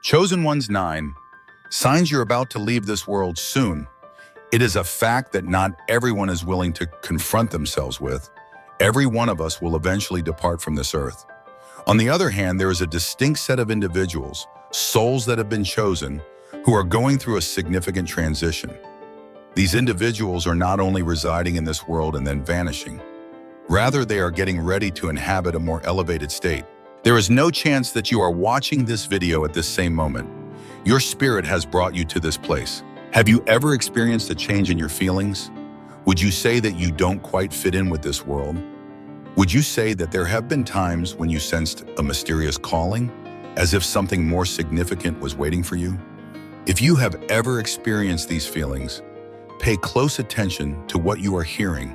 Chosen Ones 9. Signs you're about to leave this world soon. It is a fact that not everyone is willing to confront themselves with. Every one of us will eventually depart from this earth. On the other hand, there is a distinct set of individuals, souls that have been chosen, who are going through a significant transition. These individuals are not only residing in this world and then vanishing. Rather, they are getting ready to inhabit a more elevated state. There is no chance that you are watching this video at this same moment. Your spirit has brought you to this place. Have you ever experienced a change in your feelings? Would you say that you don't quite fit in with this world? Would you say that there have been times when you sensed a mysterious calling, as if something more significant was waiting for you? If you have ever experienced these feelings, pay close attention to what you are hearing,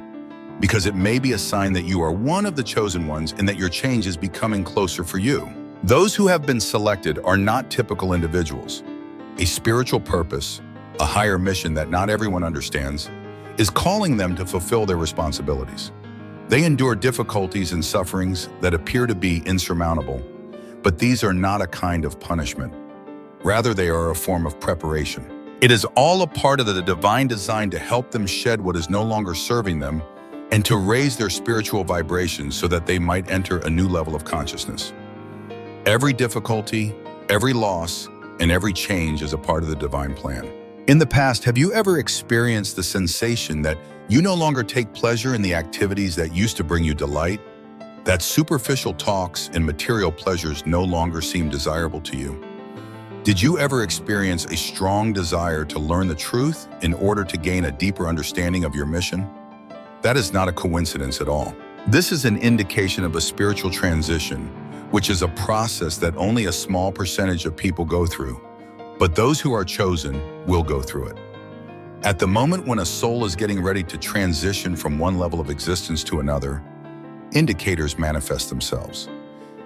because it may be a sign that you are one of the chosen ones and that your change is becoming closer for you. Those who have been selected are not typical individuals. A spiritual purpose, a higher mission that not everyone understands, is calling them to fulfill their responsibilities. They endure difficulties and sufferings that appear to be insurmountable, but these are not a kind of punishment. Rather, they are a form of preparation. It is all a part of the divine design to help them shed what is no longer serving them and to raise their spiritual vibrations so that they might enter a new level of consciousness. Every difficulty, every loss, and every change is a part of the divine plan. In the past, have you ever experienced the sensation that you no longer take pleasure in the activities that used to bring you delight? That superficial talks and material pleasures no longer seem desirable to you? Did you ever experience a strong desire to learn the truth in order to gain a deeper understanding of your mission? That is not a coincidence at all. This is an indication of a spiritual transition, which is a process that only a small percentage of people go through, but those who are chosen will go through it. At the moment when a soul is getting ready to transition from one level of existence to another, indicators manifest themselves.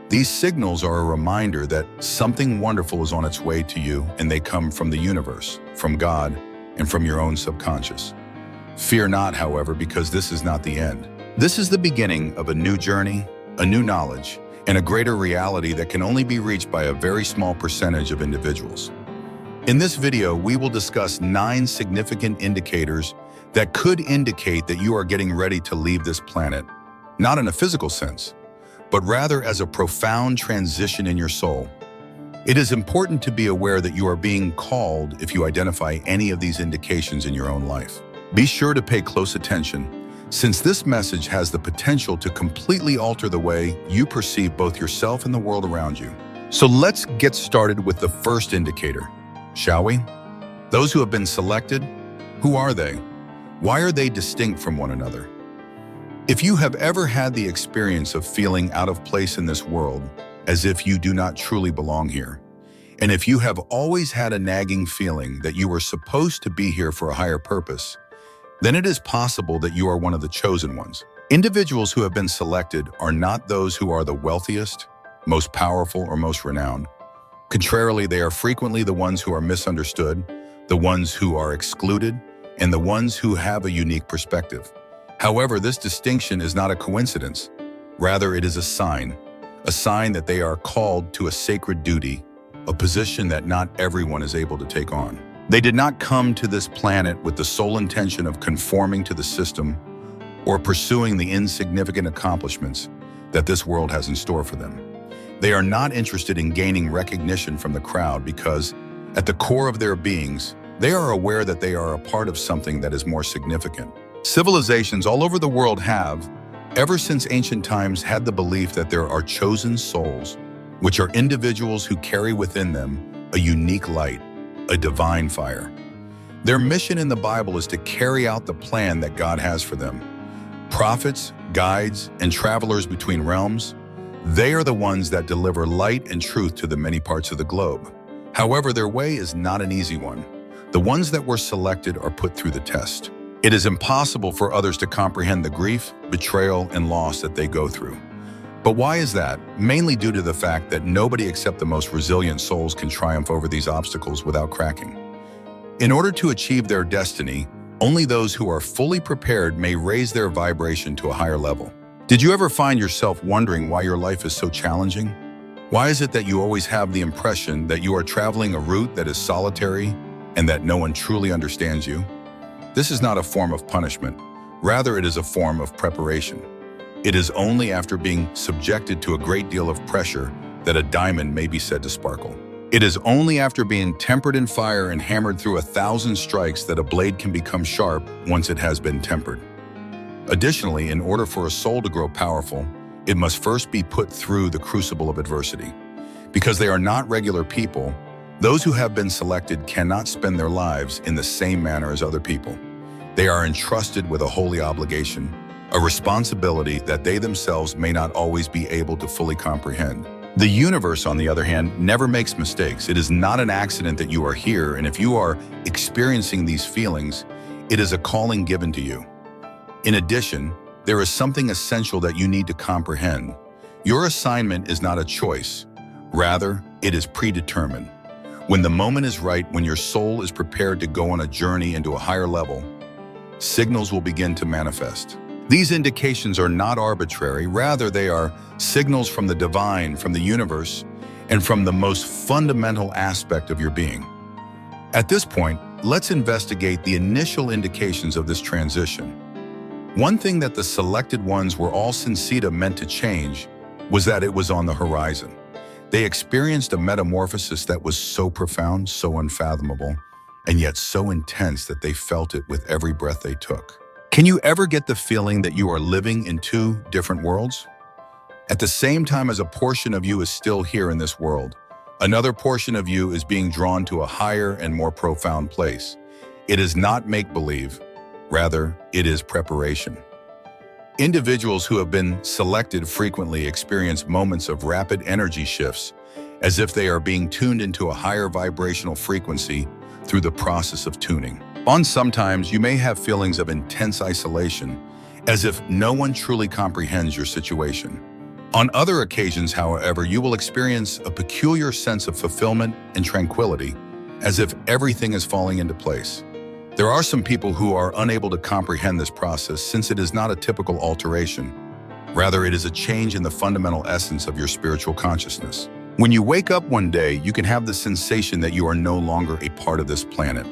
These signals are a reminder that something wonderful is on its way to you, and they come from the universe, from God, and from your own subconscious. Fear not, however, because this is not the end. This is the beginning of a new journey, a new knowledge, and a greater reality that can only be reached by a very small percentage of individuals. In this video, we will discuss 9 significant indicators that could indicate that you are getting ready to leave this planet, not in a physical sense, but rather as a profound transition in your soul. It is important to be aware that you are being called if you identify any of these indications in your own life. Be sure to pay close attention, since this message has the potential to completely alter the way you perceive both yourself and the world around you. So let's get started with the first indicator, shall we? Those who have been selected, who are they? Why are they distinct from one another? If you have ever had the experience of feeling out of place in this world, as if you do not truly belong here, and if you have always had a nagging feeling that you were supposed to be here for a higher purpose, then it is possible that you are one of the chosen ones. Individuals who have been selected are not those who are the wealthiest, most powerful, or most renowned. Contrarily, they are frequently the ones who are misunderstood, the ones who are excluded, and the ones who have a unique perspective. However, this distinction is not a coincidence. Rather, it is a sign that they are called to a sacred duty, a position that not everyone is able to take on. They did not come to this planet with the sole intention of conforming to the system or pursuing the insignificant accomplishments that this world has in store for them. They are not interested in gaining recognition from the crowd because, at the core of their beings, they are aware that they are a part of something that is more significant. Civilizations all over the world have, ever since ancient times, had the belief that there are chosen souls, which are individuals who carry within them a unique light, a divine fire. Their mission in the Bible is to carry out the plan that God has for them. Prophets, guides, and travelers between realms, they are the ones that deliver light and truth to the many parts of the globe. However, their way is not an easy one. The ones that were selected are put through the test. It is impossible for others to comprehend the grief, betrayal, and loss that they go through. But why is that? Mainly due to the fact that nobody except the most resilient souls can triumph over these obstacles without cracking. In order to achieve their destiny, only those who are fully prepared may raise their vibration to a higher level. Did you ever find yourself wondering why your life is so challenging? Why is it that you always have the impression that you are traveling a route that is solitary and that no one truly understands you? This is not a form of punishment. Rather, it is a form of preparation. It is only after being subjected to a great deal of pressure that a diamond may be said to sparkle. It is only after being tempered in fire and hammered through 1,000 strikes that a blade can become sharp once it has been tempered. Additionally, in order for a soul to grow powerful, it must first be put through the crucible of adversity. Because they are not regular people, those who have been selected cannot spend their lives in the same manner as other people. They are entrusted with a holy obligation, a responsibility that they themselves may not always be able to fully comprehend. The universe, on the other hand, never makes mistakes. It is not an accident that you are here, and if you are experiencing these feelings, it is a calling given to you. In addition, there is something essential that you need to comprehend. Your assignment is not a choice. Rather, it is predetermined. When the moment is right, when your soul is prepared to go on a journey into a higher level, signals will begin to manifest. These indications are not arbitrary. Rather, they are signals from the divine, from the universe, and from the most fundamental aspect of your being. At this point, let's investigate the initial indications of this transition. One thing that the selected ones were all sincere meant to change was that it was on the horizon. They experienced a metamorphosis that was so profound, so unfathomable, and yet so intense that they felt it with every breath they took. Can you ever get the feeling that you are living in two different worlds? At the same time as a portion of you is still here in this world, another portion of you is being drawn to a higher and more profound place. It is not make-believe. Rather, it is preparation. Individuals who have been selected frequently experience moments of rapid energy shifts, as if they are being tuned into a higher vibrational frequency through the process of tuning. Sometimes you may have feelings of intense isolation, as if no one truly comprehends your situation. On other occasions, however, you will experience a peculiar sense of fulfillment and tranquility, as if everything is falling into place. There are some people who are unable to comprehend this process since it is not a typical alteration. Rather, it is a change in the fundamental essence of your spiritual consciousness. When you wake up one day, you can have the sensation that you are no longer a part of this planet.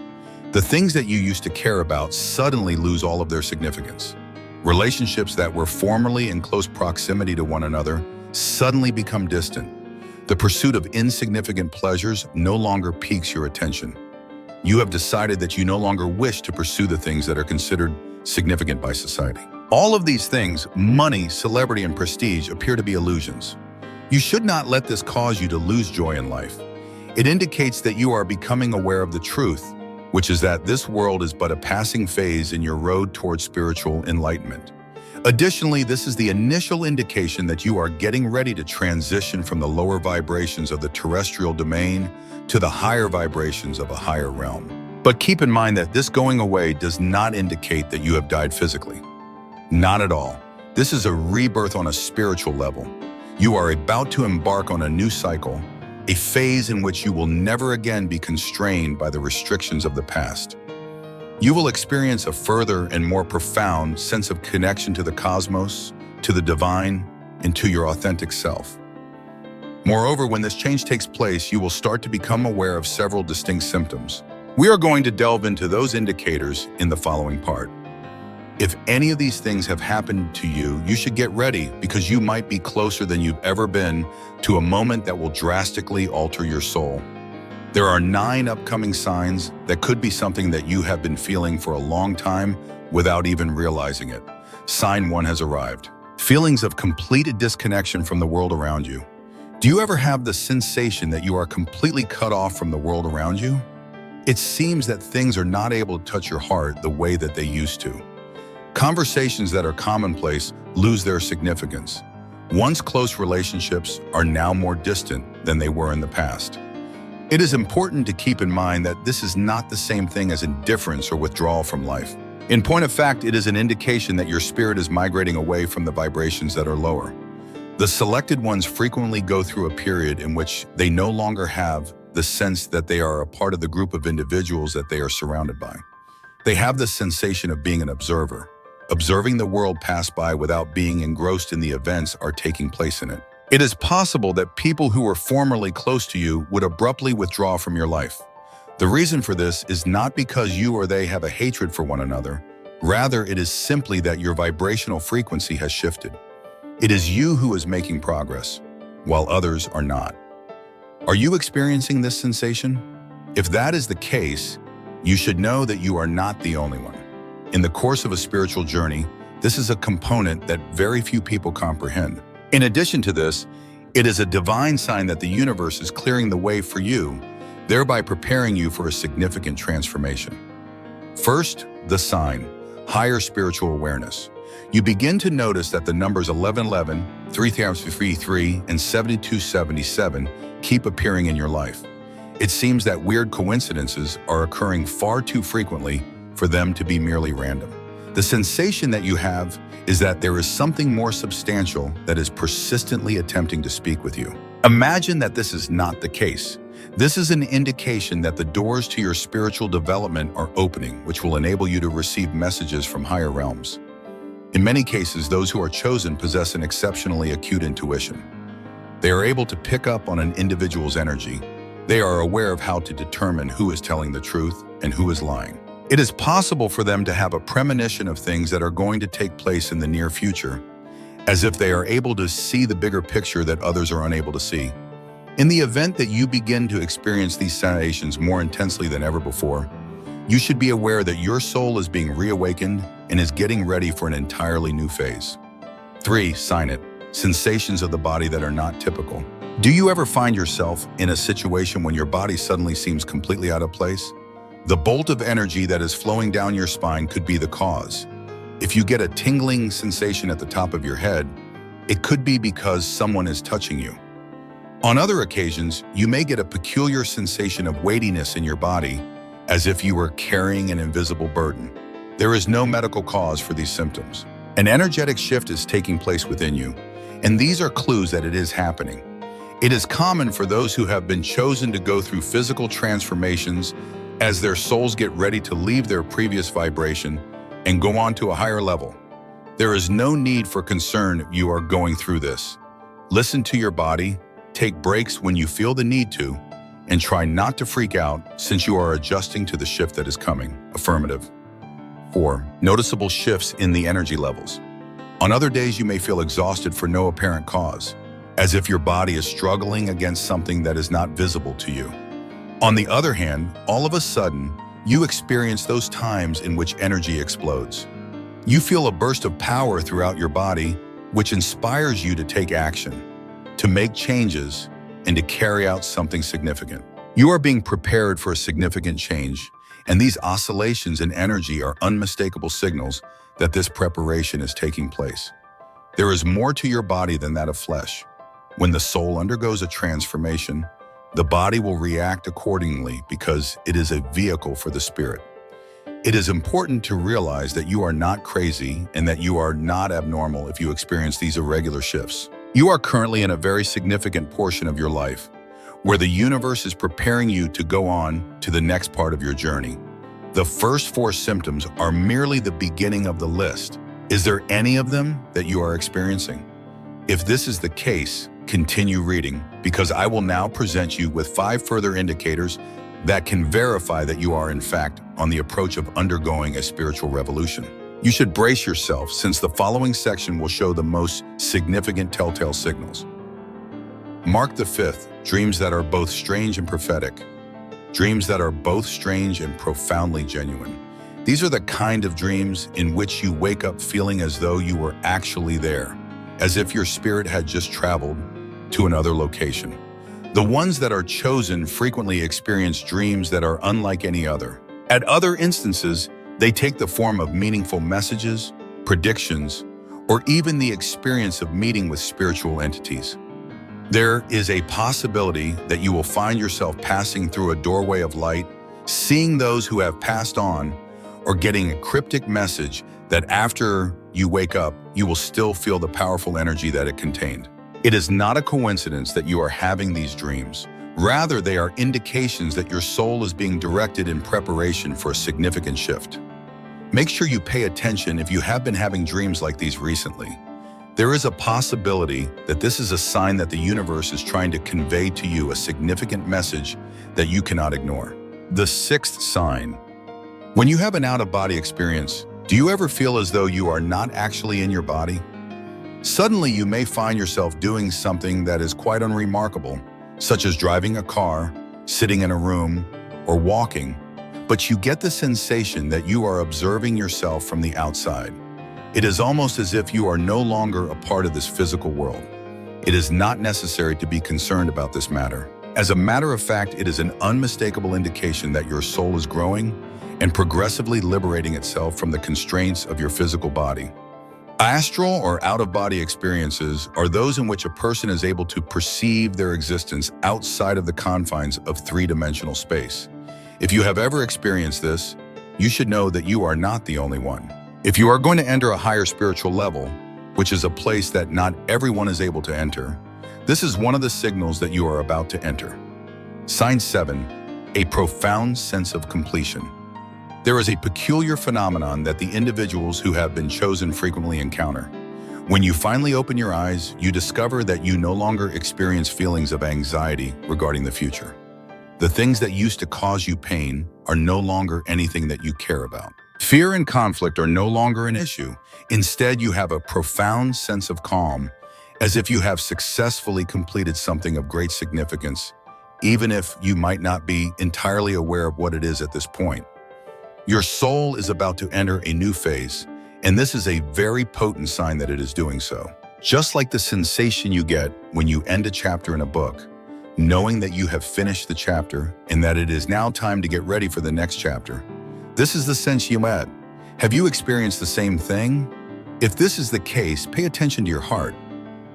The things that you used to care about suddenly lose all of their significance. Relationships that were formerly in close proximity to one another suddenly become distant. The pursuit of insignificant pleasures no longer piques your attention. You have decided that you no longer wish to pursue the things that are considered significant by society. All of these things, money, celebrity, and prestige, appear to be illusions. You should not let this cause you to lose joy in life. It indicates that you are becoming aware of the truth, which is that this world is but a passing phase in your road towards spiritual enlightenment. Additionally, this is the initial indication that you are getting ready to transition from the lower vibrations of the terrestrial domain to the higher vibrations of a higher realm. But keep in mind that this going away does not indicate that you have died physically. Not at all. This is a rebirth on a spiritual level. You are about to embark on a new cycle, a phase in which you will never again be constrained by the restrictions of the past. You will experience a further and more profound sense of connection to the cosmos, to the divine, and to your authentic self. Moreover, when this change takes place, you will start to become aware of several distinct symptoms. We are going to delve into those indicators in the following part. If any of these things have happened to you, you should get ready because you might be closer than you've ever been to a moment that will drastically alter your soul. There are 9 upcoming signs that could be something that you have been feeling for a long time without even realizing it. Sign 1 has arrived. Feelings of complete disconnection from the world around you. Do you ever have the sensation that you are completely cut off from the world around you? It seems that things are not able to touch your heart the way that they used to. Conversations that are commonplace lose their significance. Once close relationships are now more distant than they were in the past. It is important to keep in mind that this is not the same thing as indifference or withdrawal from life. In point of fact, it is an indication that your spirit is migrating away from the vibrations that are lower. The selected ones frequently go through a period in which they no longer have the sense that they are a part of the group of individuals that they are surrounded by. They have the sensation of being an observer, observing the world pass by without being engrossed in the events are taking place in it. It is possible that people who were formerly close to you would abruptly withdraw from your life. The reason for this is not because you or they have a hatred for one another. Rather, it is simply that your vibrational frequency has shifted. It is you who is making progress, while others are not. Are you experiencing this sensation? If that is the case, you should know that you are not the only one. In the course of a spiritual journey, this is a component that very few people comprehend. In addition to this, it is a divine sign that the universe is clearing the way for you, thereby preparing you for a significant transformation. First, the sign, higher spiritual awareness. You begin to notice that the numbers 1111, 3333, and 7277 keep appearing in your life. It seems that weird coincidences are occurring far too frequently for them to be merely random. The sensation that you have is that there is something more substantial that is persistently attempting to speak with you. Imagine that this is not the case. This is an indication that the doors to your spiritual development are opening, which will enable you to receive messages from higher realms. In many cases, those who are chosen possess an exceptionally acute intuition. They are able to pick up on an individual's energy. They are aware of how to determine who is telling the truth and who is lying. It is possible for them to have a premonition of things that are going to take place in the near future, as if they are able to see the bigger picture that others are unable to see. In the event that you begin to experience these sensations more intensely than ever before, you should be aware that your soul is being reawakened and is getting ready for an entirely new phase. 3. Sign it. Sensations of the body that are not typical. Do you ever find yourself in a situation when your body suddenly seems completely out of place? The bolt of energy that is flowing down your spine could be the cause. If you get a tingling sensation at the top of your head, it could be because someone is touching you. On other occasions, you may get a peculiar sensation of weightiness in your body, as if you were carrying an invisible burden. There is no medical cause for these symptoms. An energetic shift is taking place within you, and these are clues that it is happening. It is common for those who have been chosen to go through physical transformations as their souls get ready to leave their previous vibration and go on to a higher level. There is no need for concern if you are going through this. Listen to your body, take breaks when you feel the need to, and try not to freak out since you are adjusting to the shift that is coming. Affirmative. 4. Noticeable shifts in the energy levels. On other days, you may feel exhausted for no apparent cause, as if your body is struggling against something that is not visible to you. On the other hand, all of a sudden, you experience those times in which energy explodes. You feel a burst of power throughout your body, which inspires you to take action, to make changes, and to carry out something significant. You are being prepared for a significant change, and these oscillations in energy are unmistakable signals that this preparation is taking place. There is more to your body than that of flesh. When the soul undergoes a transformation, the body will react accordingly because it is a vehicle for the spirit. It is important to realize that you are not crazy and that you are not abnormal if you experience these irregular shifts. You are currently in a very significant portion of your life where the universe is preparing you to go on to the next part of your journey. The first 4 symptoms are merely the beginning of the list. Is there any of them that you are experiencing? If this is the case, continue reading, because I will now present you with 5 further indicators that can verify that you are in fact on the approach of undergoing a spiritual revolution. You should brace yourself since the following section will show the most significant telltale signals. Mark the 5th, dreams that are both strange and prophetic. Dreams that are both strange and profoundly genuine. These are the kind of dreams in which you wake up feeling as though you were actually there, as if your spirit had just traveled to another location. The ones that are chosen frequently experience dreams that are unlike any other. At other instances, they take the form of meaningful messages, predictions, or even the experience of meeting with spiritual entities. There is a possibility that you will find yourself passing through a doorway of light, seeing those who have passed on, or getting a cryptic message that after you wake up, you will still feel the powerful energy that it contained. It is not a coincidence that you are having these dreams. Rather, they are indications that your soul is being directed in preparation for a significant shift. Make sure you pay attention if you have been having dreams like these recently. There is a possibility that this is a sign that the universe is trying to convey to you a significant message that you cannot ignore. The sixth sign. When you have an out-of-body experience, do you ever feel as though you are not actually in your body? Suddenly, you may find yourself doing something that is quite unremarkable, such as driving a car, sitting in a room, or walking, but you get the sensation that you are observing yourself from the outside. It is almost as if you are no longer a part of this physical world. It is not necessary to be concerned about this matter. As a matter of fact, it is an unmistakable indication that your soul is growing and progressively liberating itself from the constraints of your physical body. Astral or out-of-body experiences are those in which a person is able to perceive their existence outside of the confines of three-dimensional space. If you have ever experienced this, you should know that you are not the only one. If you are going to enter a higher spiritual level, which is a place that not everyone is able to enter, this is one of the signals that you are about to enter. Sign 7, a profound sense of completion. There is a peculiar phenomenon that the individuals who have been chosen frequently encounter. When you finally open your eyes, you discover that you no longer experience feelings of anxiety regarding the future. The things that used to cause you pain are no longer anything that you care about. Fear and conflict are no longer an issue. Instead, you have a profound sense of calm, as if you have successfully completed something of great significance, even if you might not be entirely aware of what it is at this point. Your soul is about to enter a new phase, and this is a very potent sign that it is doing so. Just like the sensation you get when you end a chapter in a book, knowing that you have finished the chapter and that it is now time to get ready for the next chapter. This is the sense you had. Have you experienced the same thing? If this is the case, pay attention to your heart.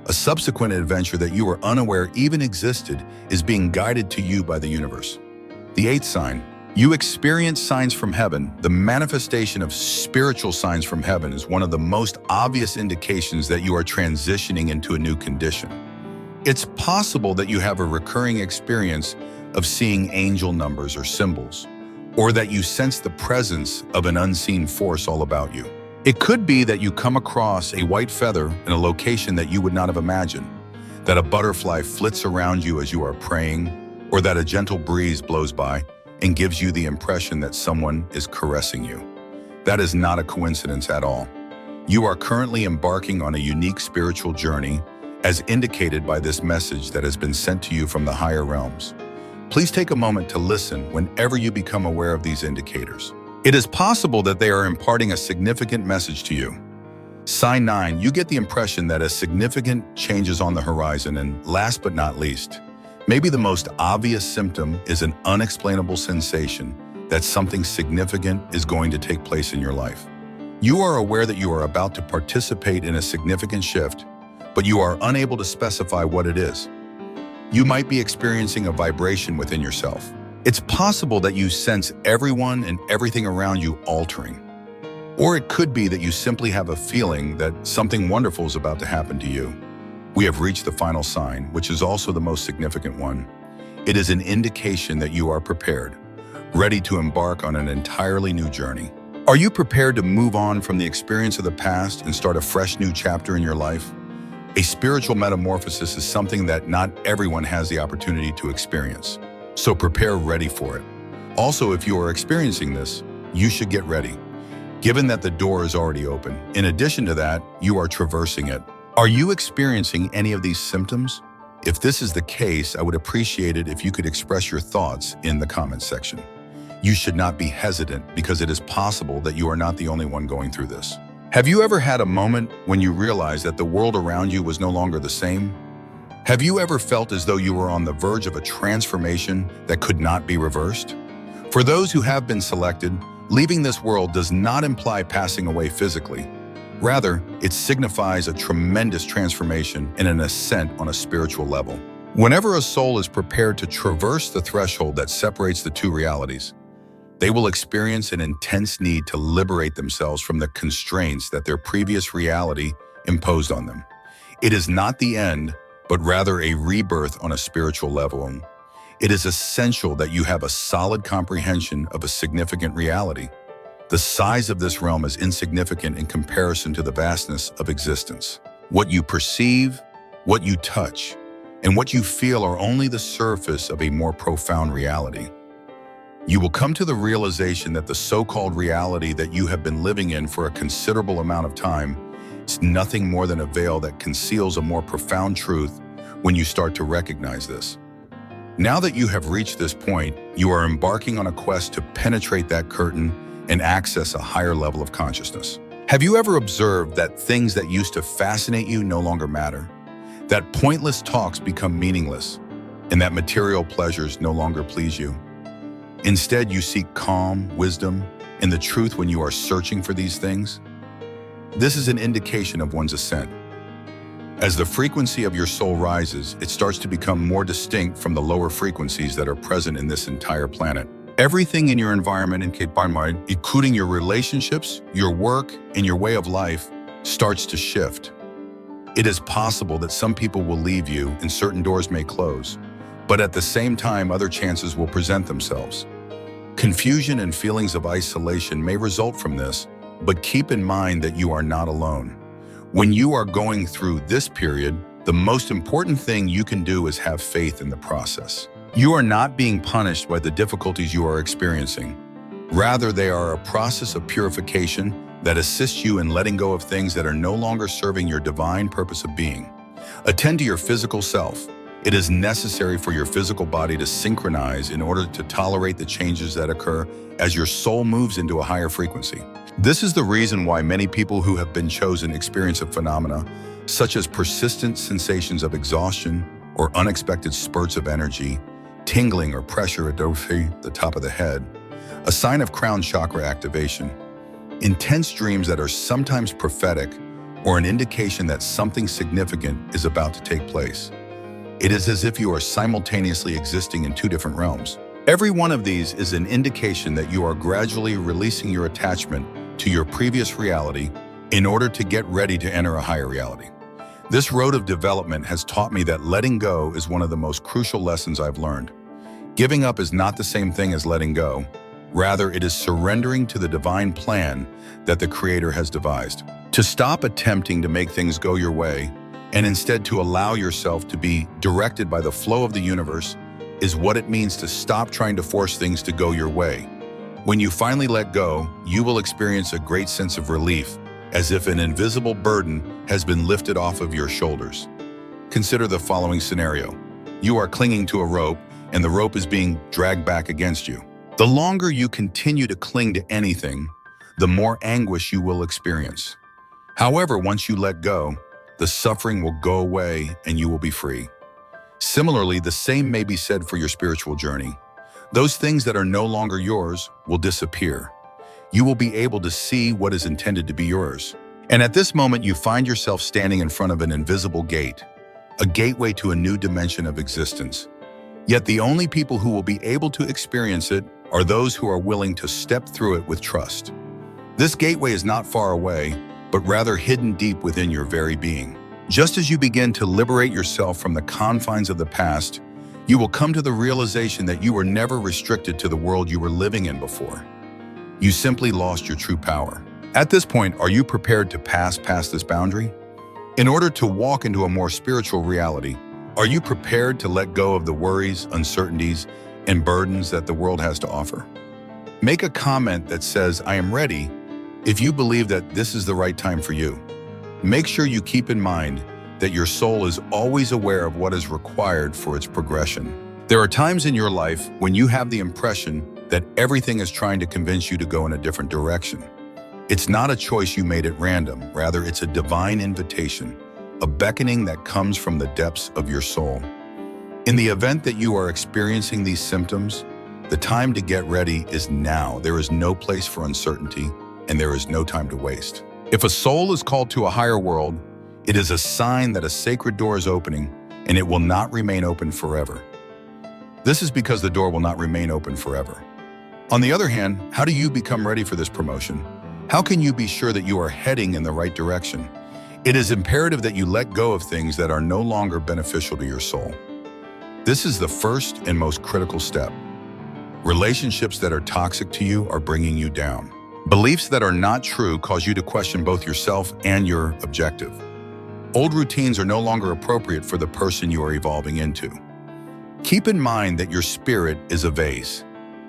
A subsequent adventure that you were unaware even existed is being guided to you by the universe. The eighth sign. You experience signs from heaven. The manifestation of spiritual signs from heaven is one of the most obvious indications that you are transitioning into a new condition. It's possible that you have a recurring experience of seeing angel numbers or symbols, or that you sense the presence of an unseen force all about you. It could be that you come across a white feather in a location that you would not have imagined, that a butterfly flits around you as you are praying, or that a gentle breeze blows by and gives you the impression that someone is caressing you. That is not a coincidence at all. You are currently embarking on a unique spiritual journey, as indicated by this message that has been sent to you from the higher realms. Please take a moment to listen whenever you become aware of these indicators. It is possible that they are imparting a significant message to you. Sign 9, you get the impression that a significant change is on the horizon, and last but not least, maybe the most obvious symptom is an unexplainable sensation that something significant is going to take place in your life. You are aware that you are about to participate in a significant shift, but you are unable to specify what it is. You might be experiencing a vibration within yourself. It's possible that you sense everyone and everything around you altering. Or it could be that you simply have a feeling that something wonderful is about to happen to you. We have reached the final sign, which is also the most significant one. It is an indication that you are prepared, ready to embark on an entirely new journey. Are you prepared to move on from the experience of the past and start a fresh new chapter in your life? A spiritual metamorphosis is something that not everyone has the opportunity to experience, so prepare ready for it. Also, if you are experiencing this, you should get ready, given that the door is already open. In addition to that, you are traversing it. Are you experiencing any of these symptoms? If this is the case, I would appreciate it if you could express your thoughts in the comments section. You should not be hesitant, because it is possible that you are not the only one going through this. Have you ever had a moment when you realized that the world around you was no longer the same? Have you ever felt as though you were on the verge of a transformation that could not be reversed? For those who have been selected, leaving this world does not imply passing away physically. Rather, it signifies a tremendous transformation and an ascent on a spiritual level. Whenever a soul is prepared to traverse the threshold that separates the two realities, they will experience an intense need to liberate themselves from the constraints that their previous reality imposed on them. It is not the end, but rather a rebirth on a spiritual level. It is essential that you have a solid comprehension of a significant reality. The size of this realm is insignificant in comparison to the vastness of existence. What you perceive, what you touch, and what you feel are only the surface of a more profound reality. You will come to the realization that the so-called reality that you have been living in for a considerable amount of time is nothing more than a veil that conceals a more profound truth when you start to recognize this. Now that you have reached this point, you are embarking on a quest to penetrate that curtain and access a higher level of consciousness. Have you ever observed that things that used to fascinate you no longer matter? That pointless talks become meaningless, and that material pleasures no longer please you? Instead, you seek calm, wisdom, and the truth when you are searching for these things? This is an indication of one's ascent. As the frequency of your soul rises, it starts to become more distinct from the lower frequencies that are present in this entire planet. Everything in your environment, including your relationships, your work, and your way of life, starts to shift. It is possible that some people will leave you and certain doors may close, but at the same time, other chances will present themselves. Confusion and feelings of isolation may result from this, but keep in mind that you are not alone. When you are going through this period, the most important thing you can do is have faith in the process. You are not being punished by the difficulties you are experiencing. Rather, they are a process of purification that assists you in letting go of things that are no longer serving your divine purpose of being. Attend to your physical self. It is necessary for your physical body to synchronize in order to tolerate the changes that occur as your soul moves into a higher frequency. This is the reason why many people who have been chosen experience a phenomena such as persistent sensations of exhaustion or unexpected spurts of energy, tingling or pressure at the top of the head, a sign of crown chakra activation, intense dreams that are sometimes prophetic or an indication that something significant is about to take place. It is as if you are simultaneously existing in two different realms. Every one of these is an indication that you are gradually releasing your attachment to your previous reality in order to get ready to enter a higher reality. This road of development has taught me that letting go is one of the most crucial lessons I've learned. Giving up is not the same thing as letting go. Rather, it is surrendering to the divine plan that the Creator has devised. To stop attempting to make things go your way, and instead to allow yourself to be directed by the flow of the universe, is what it means to stop trying to force things to go your way. When you finally let go, you will experience a great sense of relief, as if an invisible burden has been lifted off of your shoulders. Consider the following scenario. You are clinging to a rope, and the rope is being dragged back against you. The longer you continue to cling to anything, the more anguish you will experience. However, once you let go, the suffering will go away and you will be free. Similarly, the same may be said for your spiritual journey. Those things that are no longer yours will disappear. You will be able to see what is intended to be yours. And at this moment, you find yourself standing in front of an invisible gate, a gateway to a new dimension of existence. Yet the only people who will be able to experience it are those who are willing to step through it with trust. This gateway is not far away, but rather hidden deep within your very being. Just as you begin to liberate yourself from the confines of the past, you will come to the realization that you were never restricted to the world you were living in before. You simply lost your true power. At this point, are you prepared to pass past this boundary? In order to walk into a more spiritual reality, are you prepared to let go of the worries, uncertainties, and burdens that the world has to offer? Make a comment that says, "I am ready," if you believe that this is the right time for you. Make sure you keep in mind that your soul is always aware of what is required for its progression. There are times in your life when you have the impression that everything is trying to convince you to go in a different direction. It's not a choice you made at random. Rather, it's a divine invitation, a beckoning that comes from the depths of your soul. In the event that you are experiencing these symptoms, the time to get ready is now. There is no place for uncertainty, and there is no time to waste. If a soul is called to a higher world, it is a sign that a sacred door is opening, and it will not remain open forever. This is because the door will not remain open forever. On the other hand, how do you become ready for this promotion? How can you be sure that you are heading in the right direction? It is imperative that you let go of things that are no longer beneficial to your soul. This is the first and most critical step. Relationships that are toxic to you are bringing you down. Beliefs that are not true cause you to question both yourself and your objective. Old routines are no longer appropriate for the person you are evolving into. Keep in mind that your spirit is a vase.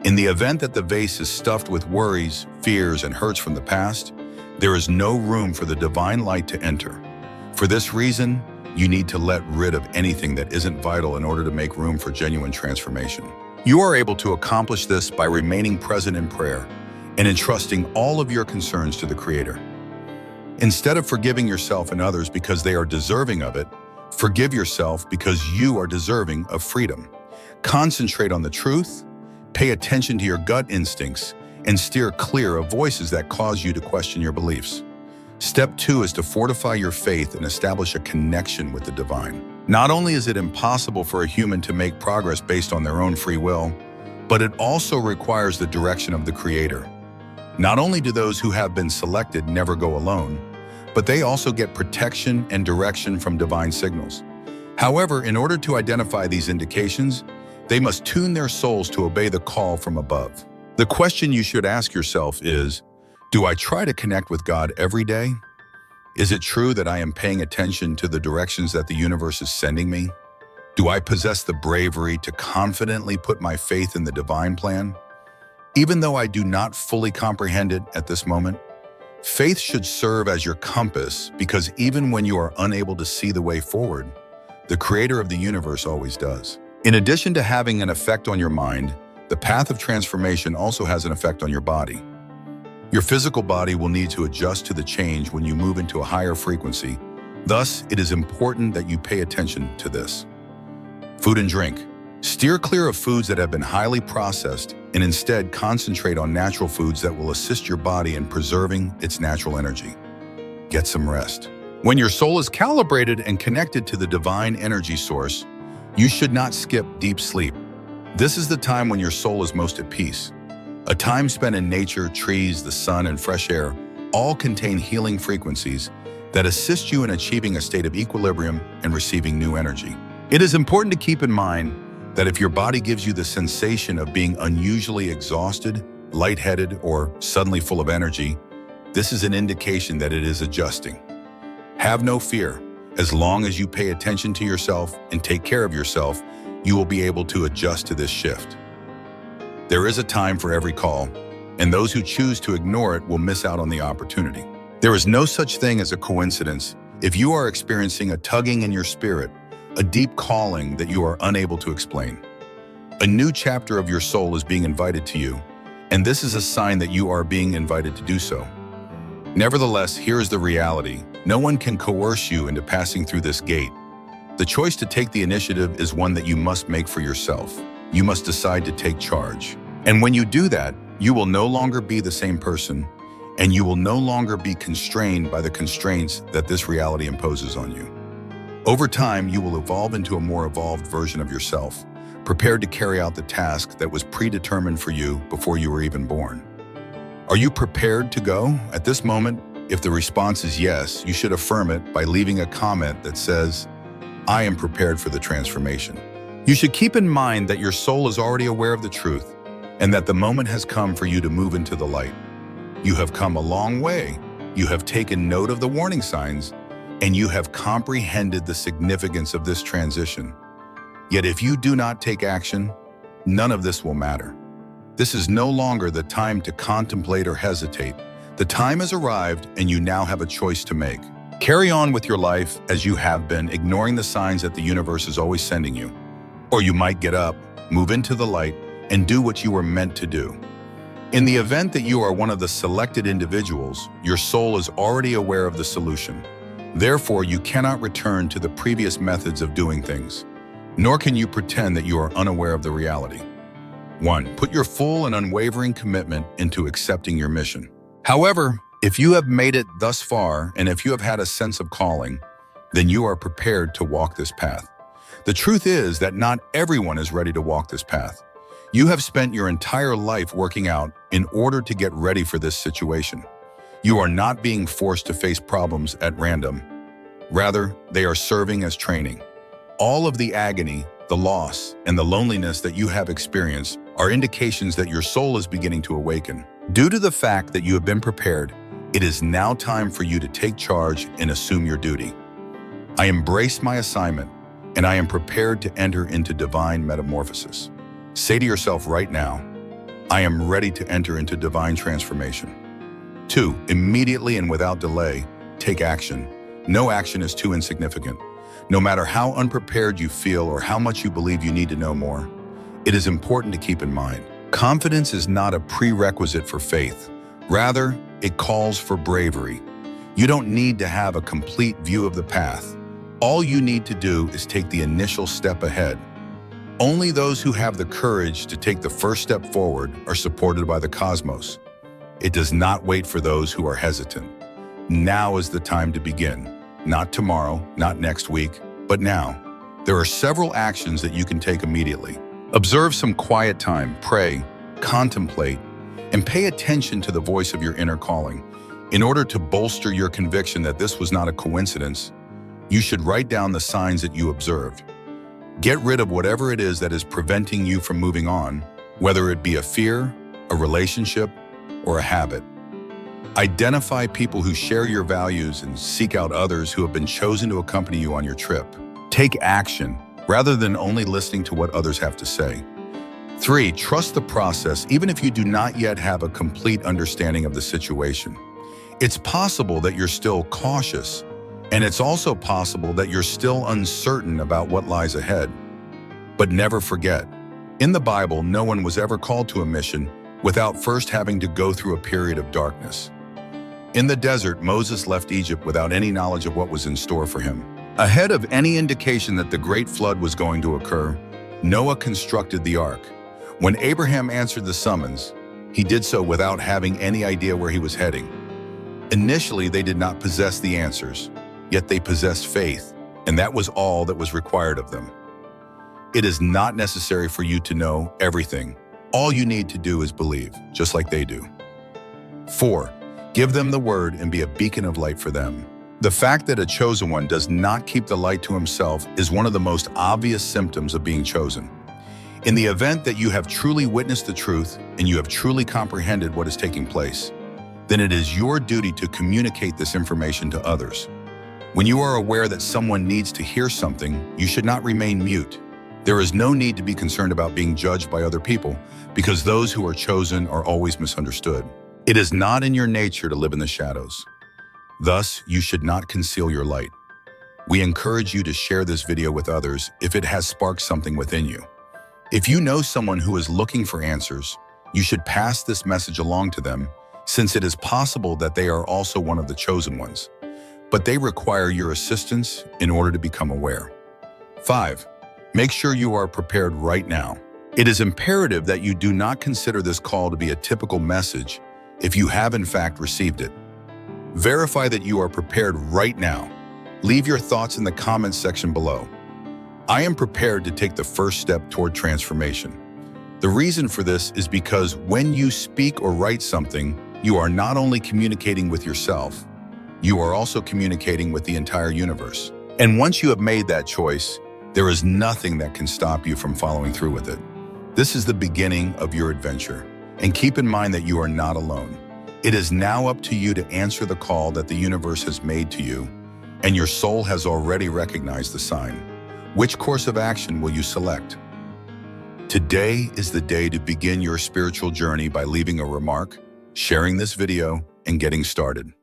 In the event that the vase is stuffed with worries, fears, and hurts from the past, there is no room for the divine light to enter. For this reason, you need to let rid of anything that isn't vital in order to make room for genuine transformation. You are able to accomplish this by remaining present in prayer and entrusting all of your concerns to the Creator. Instead of forgiving yourself and others because they are deserving of it, forgive yourself because you are deserving of freedom. Concentrate on the truth, pay attention to your gut instincts, and steer clear of voices that cause you to question your beliefs. Step 2 is to fortify your faith and establish a connection with the divine. Not only is it impossible for a human to make progress based on their own free will, but it also requires the direction of the Creator. Not only do those who have been selected never go alone, but they also get protection and direction from divine signals. However, in order to identify these indications, they must tune their souls to obey the call from above. The question you should ask yourself is, do I try to connect with God every day? Is it true that I am paying attention to the directions that the universe is sending me? Do I possess the bravery to confidently put my faith in the divine plan? Even though I do not fully comprehend it at this moment, faith should serve as your compass because even when you are unable to see the way forward, the Creator of the universe always does. In addition to having an effect on your mind, the path of transformation also has an effect on your body. Your physical body will need to adjust to the change when you move into a higher frequency. Thus, it is important that you pay attention to this. Food and drink. Steer clear of foods that have been highly processed and instead concentrate on natural foods that will assist your body in preserving its natural energy. Get some rest. When your soul is calibrated and connected to the divine energy source, you should not skip deep sleep. This is the time when your soul is most at peace. A time spent in nature, trees, the sun, and fresh air all contain healing frequencies that assist you in achieving a state of equilibrium and receiving new energy. It is important to keep in mind that if your body gives you the sensation of being unusually exhausted, lightheaded, or suddenly full of energy, this is an indication that it is adjusting. Have no fear. As long as you pay attention to yourself and take care of yourself, you will be able to adjust to this shift. There is a time for every call, and those who choose to ignore it will miss out on the opportunity. There is no such thing as a coincidence. If you are experiencing a tugging in your spirit, a deep calling that you are unable to explain, a new chapter of your soul is being invited to you, and this is a sign that you are being invited to do so. Nevertheless, here is the reality. No one can coerce you into passing through this gate. The choice to take the initiative is one that you must make for yourself. You must decide to take charge. And when you do that, you will no longer be the same person, and you will no longer be constrained by the constraints that this reality imposes on you. Over time, you will evolve into a more evolved version of yourself, prepared to carry out the task that was predetermined for you before you were even born. Are you prepared to go? At this moment, if the response is yes, you should affirm it by leaving a comment that says, "I am prepared for the transformation." You should keep in mind that your soul is already aware of the truth and that the moment has come for you to move into the light. You have come a long way. You have taken note of the warning signs, and you have comprehended the significance of this transition. Yet if you do not take action, none of this will matter. This is no longer the time to contemplate or hesitate. The time has arrived, and you now have a choice to make. Carry on with your life as you have been, ignoring the signs that the universe is always sending you. Or you might get up, move into the light, and do what you were meant to do. In the event that you are one of the selected individuals, your soul is already aware of the solution. Therefore, you cannot return to the previous methods of doing things, nor can you pretend that you are unaware of the reality. 1. Put your full and unwavering commitment into accepting your mission. However, if you have made it thus far, and if you have had a sense of calling, then you are prepared to walk this path. The truth is that not everyone is ready to walk this path. You have spent your entire life working out in order to get ready for this situation. You are not being forced to face problems at random. Rather, they are serving as training. All of the agony, the loss, and the loneliness that you have experienced are indications that your soul is beginning to awaken. Due to the fact that you have been prepared, it is now time for you to take charge and assume your duty. I embrace my assignment, and I am prepared to enter into divine metamorphosis. Say to yourself right now, I am ready to enter into divine transformation. 2. Immediately and without delay, take action. No action is too insignificant. No matter how unprepared you feel or how much you believe you need to know more, it is important to keep in mind. Confidence is not a prerequisite for faith. Rather, it calls for bravery. You don't need to have a complete view of the path. All you need to do is take the initial step ahead. Only those who have the courage to take the first step forward are supported by the cosmos. It does not wait for those who are hesitant. Now is the time to begin. Not tomorrow, not next week, but now. There are several actions that you can take immediately. Observe some quiet time, pray, contemplate, and pay attention to the voice of your inner calling. In order to bolster your conviction that this was not a coincidence, you should write down the signs that you observed. Get rid of whatever it is that is preventing you from moving on, whether it be a fear, a relationship, or a habit. Identify people who share your values and seek out others who have been chosen to accompany you on your trip. Take action, rather than only listening to what others have to say. 3. Trust the process, even if you do not yet have a complete understanding of the situation. It's possible that you're still cautious, and it's also possible that you're still uncertain about what lies ahead. But never forget, in the Bible, no one was ever called to a mission without first having to go through a period of darkness. In the desert, Moses left Egypt without any knowledge of what was in store for him. Ahead of any indication that the great flood was going to occur, Noah constructed the ark. When Abraham answered the summons, he did so without having any idea where he was heading. Initially, they did not possess the answers, yet they possessed faith, and that was all that was required of them. It is not necessary for you to know everything. All you need to do is believe, just like they do. 4. Give them the word and be a beacon of light for them. The fact that a chosen one does not keep the light to himself is one of the most obvious symptoms of being chosen. In the event that you have truly witnessed the truth and you have truly comprehended what is taking place, then it is your duty to communicate this information to others. When you are aware that someone needs to hear something, you should not remain mute. There is no need to be concerned about being judged by other people, because those who are chosen are always misunderstood. It is not in your nature to live in the shadows. Thus, you should not conceal your light. We encourage you to share this video with others if it has sparked something within you. If you know someone who is looking for answers, you should pass this message along to them, since it is possible that they are also one of the chosen ones, but they require your assistance in order to become aware. 5. Make sure you are prepared right now. It is imperative that you do not consider this call to be a typical message if you have in fact received it. Verify that you are prepared right now. Leave your thoughts in the comments section below. I am prepared to take the first step toward transformation. The reason for this is because when you speak or write something, you are not only communicating with yourself, you are also communicating with the entire universe. And once you have made that choice, there is nothing that can stop you from following through with it. This is the beginning of your adventure. And keep in mind that you are not alone. It is now up to you to answer the call that the universe has made to you, and your soul has already recognized the sign. Which course of action will you select? Today is the day to begin your spiritual journey by leaving a remark, sharing this video, and getting started.